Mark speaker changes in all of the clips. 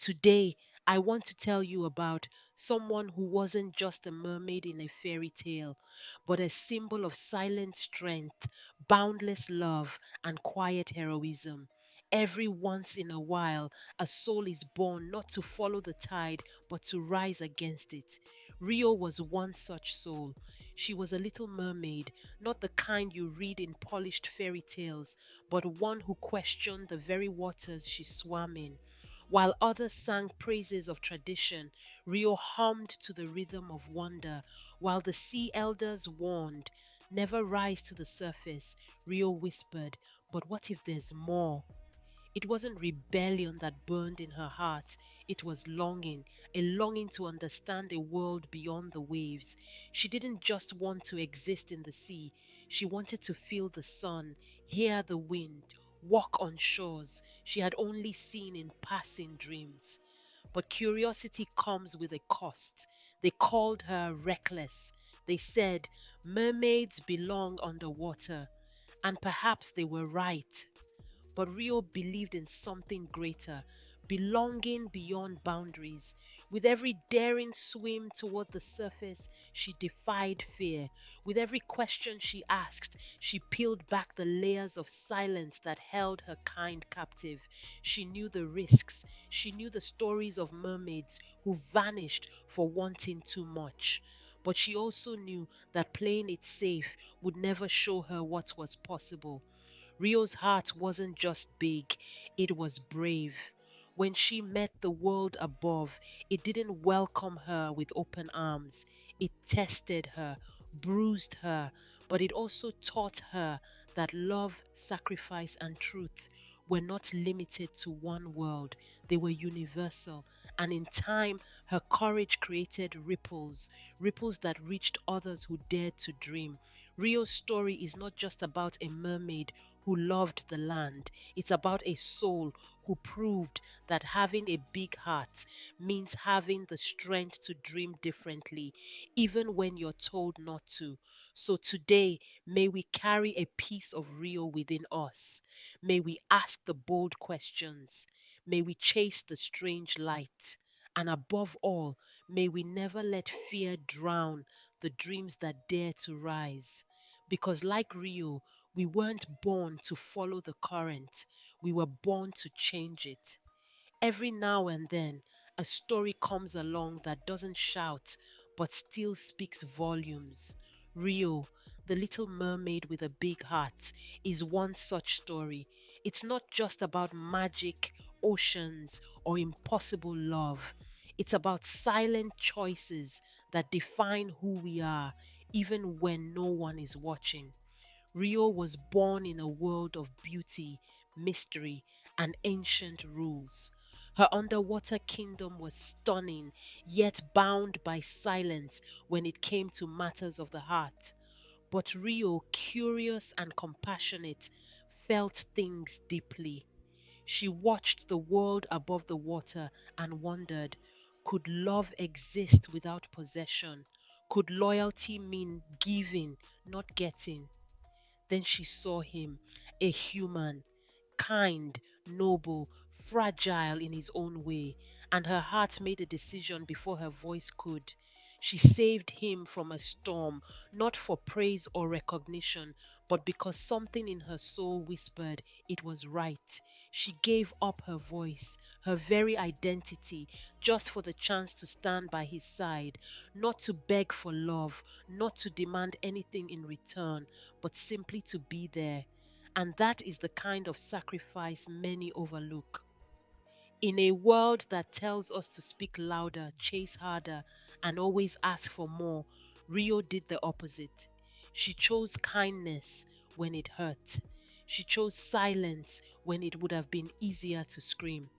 Speaker 1: Today, I want to tell you about someone who wasn't just a mermaid in a fairy tale, but a symbol of silent strength, boundless love, and quiet heroism. Every once in a while, a soul is born not to follow the tide, but to rise against it. Rio was one such soul. She was a little mermaid, not the kind you read in polished fairy tales, but one who questioned the very waters she swam in. While others sang praises of tradition, Rio hummed to the rhythm of wonder. While the sea elders warned, never rise to the surface, Rio whispered, but what if there's more? It wasn't rebellion that burned in her heart, it was longing, a longing to understand a world beyond the waves. She didn't just want to exist in the sea, she wanted to feel the sun, hear the wind, walk on shores she had only seen in passing dreams. But curiosity comes with a cost. They called her reckless. They said mermaids belong underwater. And perhaps they were right. But Rio believed in something greater, belonging beyond boundaries. With every daring swim toward the surface, she defied fear. With every question she asked, she peeled back the layers of silence that held her kind captive. She knew the risks. She knew the stories of mermaids who vanished for wanting too much. But she also knew that playing it safe would never show her what was possible. Rio's heart wasn't just big, it was brave. When she met the world above, it didn't welcome her with open arms. It tested her, bruised her, but it also taught her that love, sacrifice, and truth were not limited to one world, they were universal. And in time, her courage created ripples, ripples that reached others who dared to dream. Rio's story is not just about a mermaid who loved the land. It's about a soul who proved that having a big heart means having the strength to dream differently, even when you're told not to. So today, may we carry a piece of Rio within us. May we ask the bold questions. May we chase the strange light. And above all, may we never let fear drown the dreams that dare to rise. Because, like Rio, we weren't born to follow the current, we were born to change it. Every now and then, a story comes along that doesn't shout but still speaks volumes. Rio, the little mermaid with a big heart, is one such story. It's not just about magic, oceans, or impossible love. It's about silent choices that define who we are, even when no one is watching. Rio was born in a world of beauty, mystery, and ancient rules. Her underwater kingdom was stunning, yet bound by silence when it came to matters of the heart. But Rio, curious and compassionate, felt things deeply. She watched the world above the water and wondered, could love exist without possession? Could loyalty mean giving, not getting? Then she saw him, a human, kind, noble, fragile in his own way, and her heart made a decision before her voice could. She saved him from a storm, not for praise or recognition, but because something in her soul whispered it was right. She gave up her voice, her very identity, just for the chance to stand by his side, not to beg for love, not to demand anything in return, but simply to be there. And that is the kind of sacrifice many overlook. In a world that tells us to speak louder, chase harder, and always ask for more, Rio did the opposite. She chose kindness when it hurt. She chose silence when it would have been easier to scream.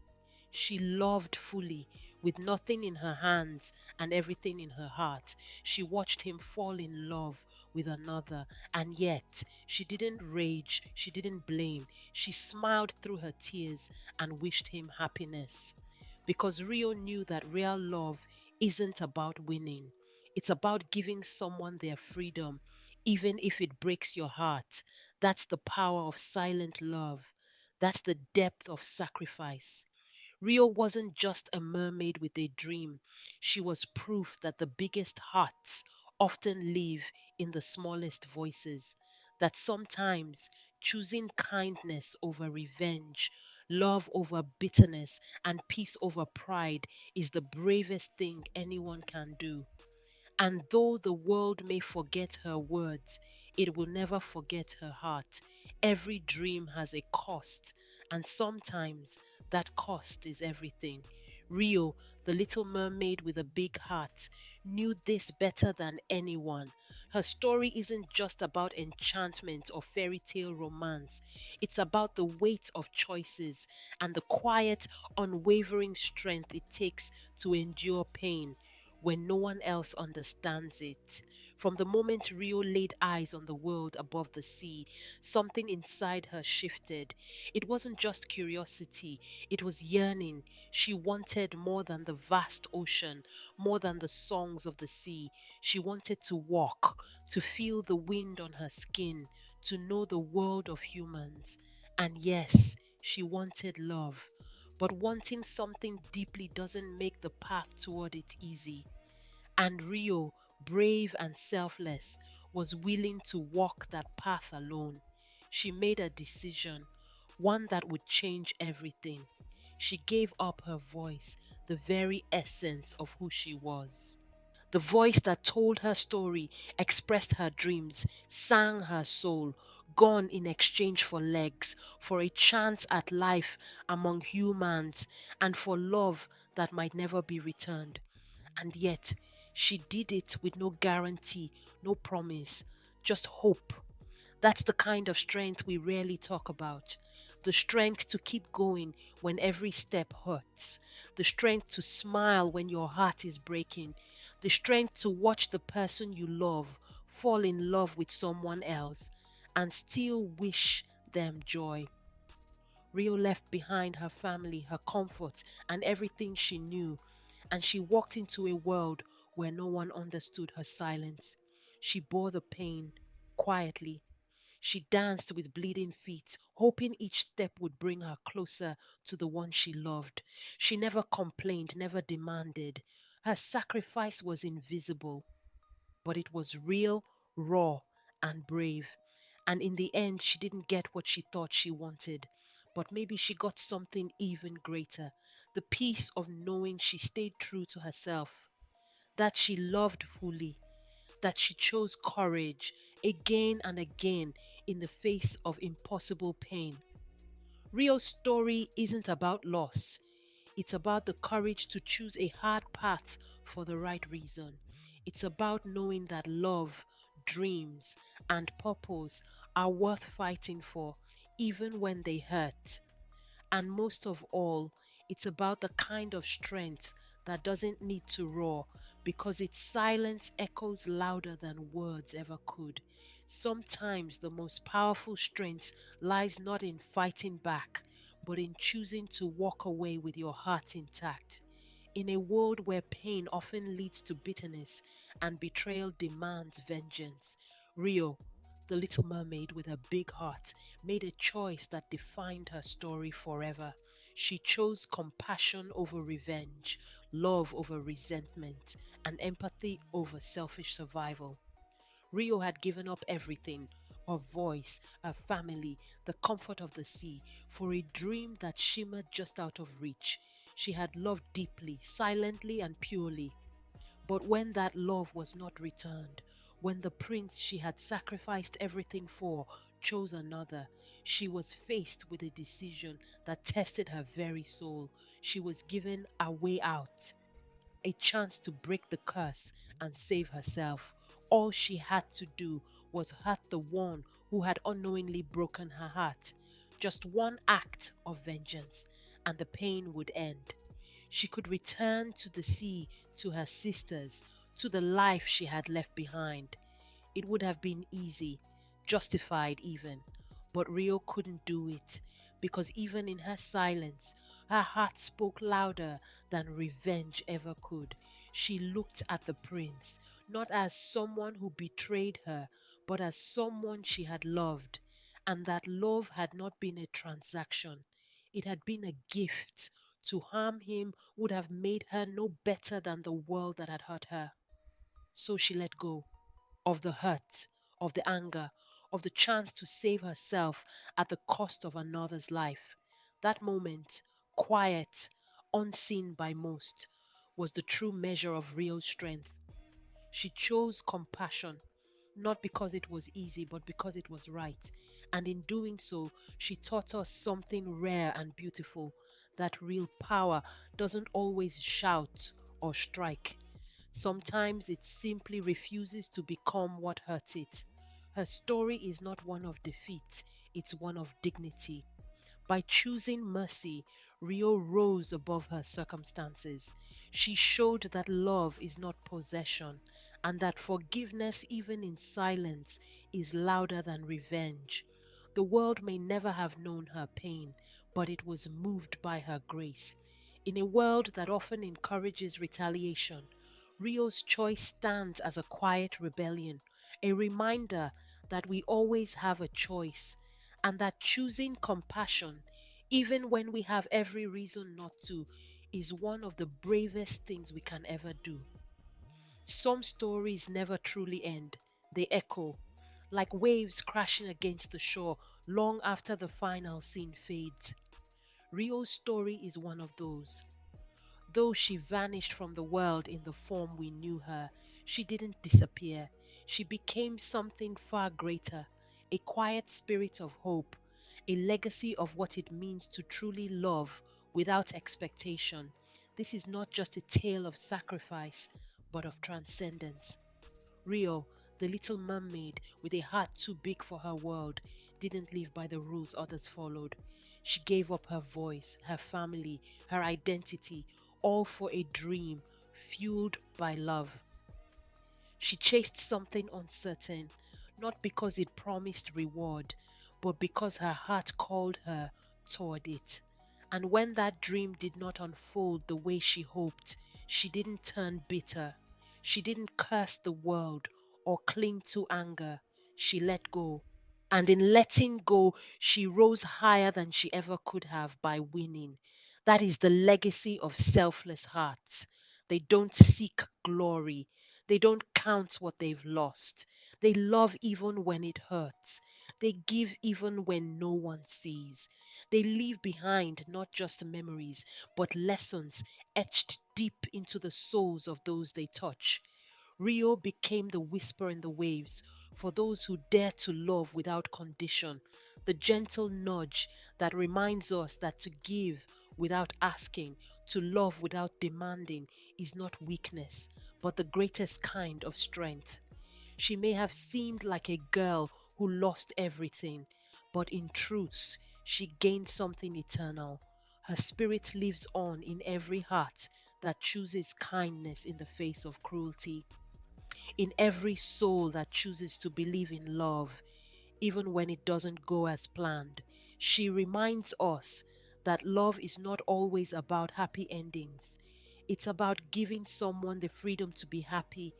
Speaker 1: She loved fully, with nothing in her hands and everything in her heart. She watched him fall in love with another, and yet she didn't rage, she didn't blame. She smiled through her tears and wished him happiness. Because Rio knew that real love isn't about winning, it's about giving someone their freedom, even if it breaks your heart. That's the power of silent love. That's the depth of sacrifice. Rio wasn't just a mermaid with a dream. She was proof that the biggest hearts often live in the smallest voices. That sometimes choosing kindness over revenge, love over bitterness, and peace over pride is the bravest thing anyone can do. And though the world may forget her words, it will never forget her heart. Every dream has a cost, and sometimes that cost is everything. Rio, the little mermaid with a big heart, knew this better than anyone. Her story isn't just about enchantment or fairy tale romance. It's about the weight of choices and the quiet, unwavering strength it takes to endure pain when no one else understands it. From the moment Rio laid eyes on the world above the sea, something inside her shifted. It wasn't just curiosity, it was yearning. She wanted more than the vast ocean, more than the songs of the sea. She wanted to walk, to feel the wind on her skin, to know the world of humans. And yes, she wanted love. But wanting something deeply doesn't make the path toward it easy. And Rio, brave and selfless, was willing to walk that path alone. She made a decision, one that would change everything. She gave up her voice, the very essence of who she was. The voice that told her story, expressed her dreams, sang her soul, gone in exchange for legs, for a chance at life among humans, and for love that might never be returned. And yet, she did it with no guarantee, no promise, just hope. That's the kind of strength we rarely talk about. The strength to keep going when every step hurts. The strength to smile when your heart is breaking. The strength to watch the person you love fall in love with someone else and still wish them joy. Rio left behind her family, her comforts, and everything she knew, and she walked into a world where no one understood her silence. She bore the pain quietly. She danced with bleeding feet, hoping each step would bring her closer to the one she loved. She never complained, never demanded. Her sacrifice was invisible, but it was real, raw, and brave. And in the end, she didn't get what she thought she wanted. But maybe she got something even greater, the peace of knowing she stayed true to herself, that she loved fully, that she chose courage again and again in the face of impossible pain. Rio's story isn't about loss, it's about the courage to choose a hard path for the right reason. It's about knowing that love, dreams, and purpose are worth fighting for, even when they hurt. And most of all, it's about the kind of strength that doesn't need to roar because its silence echoes louder than words ever could. Sometimes the most powerful strength lies not in fighting back, but in choosing to walk away with your heart intact. In a world where pain often leads to bitterness and betrayal demands vengeance, Rio, the little mermaid with a big heart, made a choice that defined her story forever. She chose compassion over revenge, love over resentment, and empathy over selfish survival. Rio had given up everything, her voice, her family, the comfort of the sea, for a dream that shimmered just out of reach. She had loved deeply, silently, and purely. But when that love was not returned, when the prince she had sacrificed everything for chose another, she was faced with a decision that tested her very soul. She was given a way out, a chance to break the curse and save herself. All she had to do was hurt the one who had unknowingly broken her heart. Just one act of vengeance, and the pain would end. She could return to the sea, to her sisters, to the life she had left behind. It would have been easy, justified even. But Rio couldn't do it because even in her silence, her heart spoke louder than revenge ever could. She looked at the prince, not as someone who betrayed her, but as someone she had loved. And that love had not been a transaction, it had been a gift To harm him would have made her no better than the world that had hurt her. So she let go of the hurt, of the anger, of the chance to save herself at the cost of another's life. That moment, quiet, unseen by most, was the true measure of real strength. She chose compassion, not because it was easy, but because it was right. And in doing so, she taught us something rare and beautiful, that real power doesn't always shout or strike. Sometimes it simply refuses to become what hurts it. Her story is not one of defeat, it's one of dignity. By choosing mercy, Rio rose above her circumstances. She showed that love is not possession and that forgiveness, even in silence, is louder than revenge. The world may never have known her pain, but it was moved by her grace. In a world that often encourages retaliation, Rio's choice stands as a quiet rebellion, a reminder that we always have a choice and that choosing compassion, even when we have every reason not to, is one of the bravest things we can ever do. Some stories never truly end, they echo, like waves crashing against the shore long after the final scene fades. Rio's story is one of those. Though she vanished from the world in the form we knew her, she didn't disappear. She became something far greater, a quiet spirit of hope, a legacy of what it means to truly love without expectation. This is not just a tale of sacrifice, but of transcendence. Rio, the little mermaid with a heart too big for her world, didn't live by the rules others followed. She gave up her voice, her family, her identity, all for a dream fueled by love. She chased something uncertain, not because it promised reward, but because her heart called her toward it. And when that dream did not unfold the way she hoped, she didn't turn bitter. She didn't curse the world or cling to anger. She let go. And in letting go, she rose higher than she ever could have by winning. That is the legacy of selfless hearts. They don't seek glory. They don't count what they've lost. They love even when it hurts. They give even when no one sees. They leave behind not just memories, but lessons etched deep into the souls of those they touch. Rio became the whisper in the waves for those who dare to love without condition, the gentle nudge that reminds us that to give without asking, to love without demanding, is not weakness, but the greatest kind of strength. She may have seemed like a girl who lost everything, but in truth, she gained something eternal. Her spirit lives on in every heart that chooses kindness in the face of cruelty, in every soul that chooses to believe in love, even when it doesn't go as planned. She reminds us that love is not always about happy endings. It's about giving someone the freedom to be happy,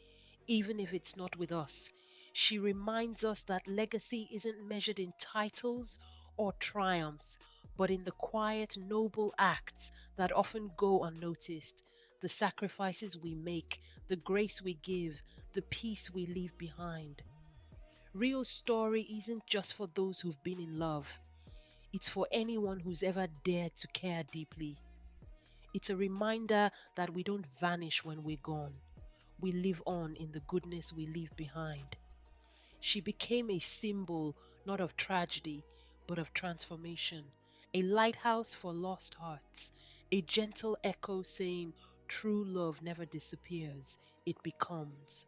Speaker 1: even if it's not with us. She reminds us that legacy isn't measured in titles or triumphs, but in the quiet, noble acts that often go unnoticed, the sacrifices we make, the grace we give, the peace we leave behind. Real story isn't just for those who've been in love, it's for anyone who's ever dared to care deeply. It's a reminder that we don't vanish when we're gone. We live on in the goodness we leave behind. She became a symbol not of tragedy, but of transformation, a lighthouse for lost hearts, a gentle echo saying, true love never disappears, it becomes.